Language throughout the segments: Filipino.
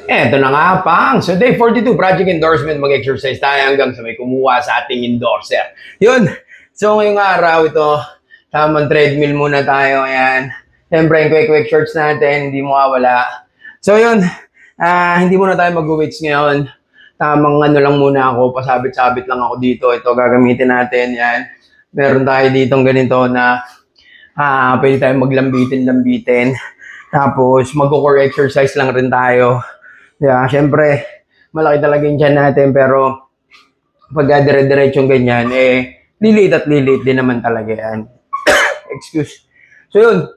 Eto na nga, pang. So, day 42, project endorsement, mag-exercise tayo hanggang sa may kumuha sa ating endorser. Yun. So, ngayong araw ito, tamang treadmill muna tayo. Ayan. Siyempre, yung quick shorts natin, hindi mawawala. So, yun. Hindi muna tayo mag-weights ngayon. Tamang ano lang muna ako, pasabit-sabit lang ako dito. Ito, gagamitin natin. Yan. Meron tayo ditong ganito na pwede tayo maglambitin-lambitin. Tapos, mag-core exercise lang rin tayo. Yeah, syempre, malaki talaga yung tiyan natin, pero pag dire-diretsong ganyan, lilit at lilit din naman talaga yan. Excuse. So yun,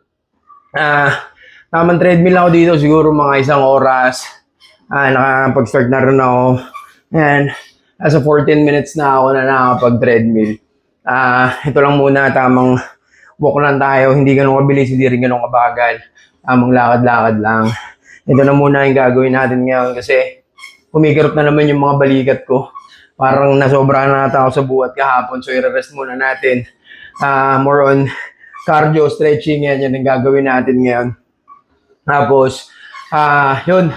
tamang treadmill ako dito, siguro mga 1 oras. Nakapag-start na rin ako. Ayan, nasa 14 minutes na ako na nakapag-treadmill. Ito lang muna, tamang walk lang tayo, hindi ganun kabilis, hindi rin ganun kabagal. Tamang lakad-lakad lang. Ito na muna yung gagawin natin ngayon kasi kumikirot na naman yung mga balikat ko. Parang nasobra na nata ako sa buhat kahapon, so i-rest muna natin. More on cardio, stretching, yan yung gagawin natin ngayon. Tapos, yun.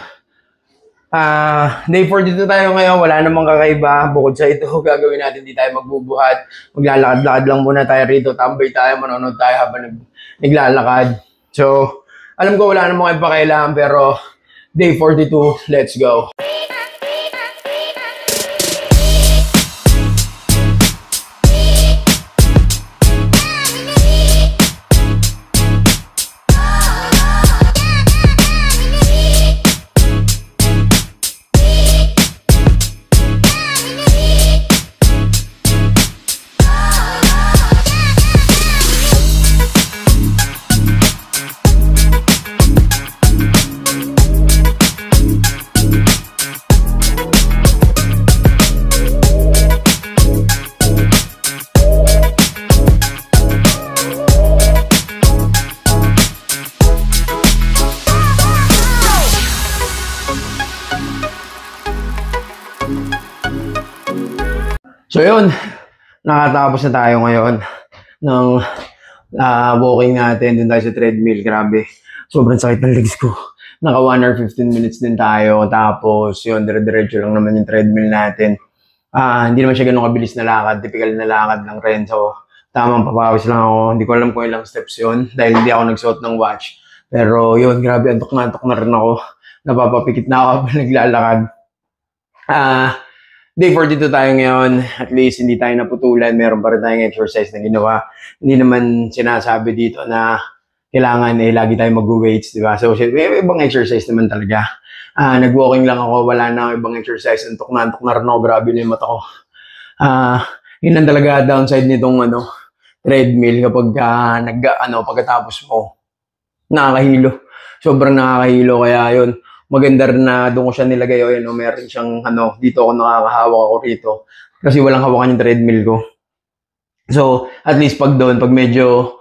Day 42 tayo ngayon, wala namang kakaiba. Bukod sa ito, gagawin natin, hindi tayo magbubuhat. Maglalakad-lakad lang muna tayo rito, tambay tayo, manonood tayo habang naglalakad. So, alam ko wala namang ipakailangan, pero day 42, let's go. So yun, nakatapos na tayo ngayon ng walking natin. Dun tayo sa treadmill, grabe. Sobrang sakit ng legs ko. Naka 1 hour 15 minutes din tayo. Tapos yun, dire-diretso lang naman yung treadmill natin. Hindi naman siya ganun kabilis na lakad. Typical na lakad lang rin. So tamang papawis lang ako. Hindi ko alam kung ilang steps yun dahil hindi ako nagsuot ng watch. Pero yun, grabe, antok na rin ako. Napapapikit na ako habang naglalakad. Day 42 tayo ngayon, at least hindi tayo naputulan, meron pa rin tayong exercise na ginawa. Hindi naman sinasabi dito na kailangan lagi tayo mag-weights, di ba? So, may ibang exercise naman talaga. Nag-walking lang ako, wala na akong ibang exercise, antok na rin ako, grabe na yung mata ko. Yun lang talaga downside nitong treadmill kapag pagkatapos mo, nakakahilo. Sobrang nakakahilo, kaya yun. Maganda rin na doon ko siya nilagay. Meron siyang dito ako nakakahawak ako rito. Kasi walang hawakan yung treadmill ko. So, at least pag medyo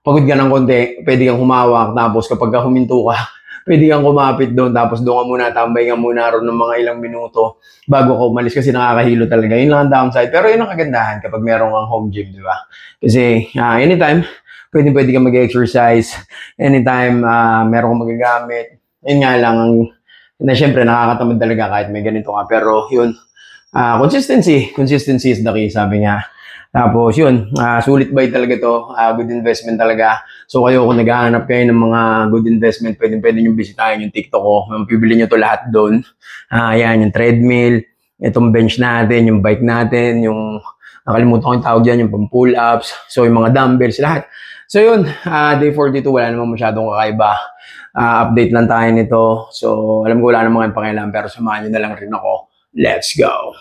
pagod ka ng konti, pwede kang humawak. Tapos kapag huminto ka, pwede kang kumapit doon. Tapos doon ka muna, tambay ka muna ron ng mga ilang minuto bago ka umalis kasi nakakahilo talaga. Yun lang ang downside. Pero yun ang kagandahan kapag meron kang home gym, di ba? Kasi anytime, pwede kang mag-exercise. Anytime, meron kang magagamit. Yun nga lang, na syempre nakakatamad talaga kahit may ganito ka. Pero yun, consistency is the key, sabi niya. Tapos yun, sulit buy talaga to, good investment talaga. So kayo kung naghahanap kayo ng mga good investment, pwede nyo bisitahin yung TikTok ko. Pibili nyo to lahat doon. Yan, yung treadmill, itong bench natin, yung bike natin, yung nakalimutan ko yung tawag dyan, yung pang pull-ups, so yung mga dumbbells, lahat. So yun, day 42, wala namang masyadong kakaiba. Update lang tayo nito. So, alam ko wala namang pakialam, pero samahan nyo na lang rin ako. Let's go!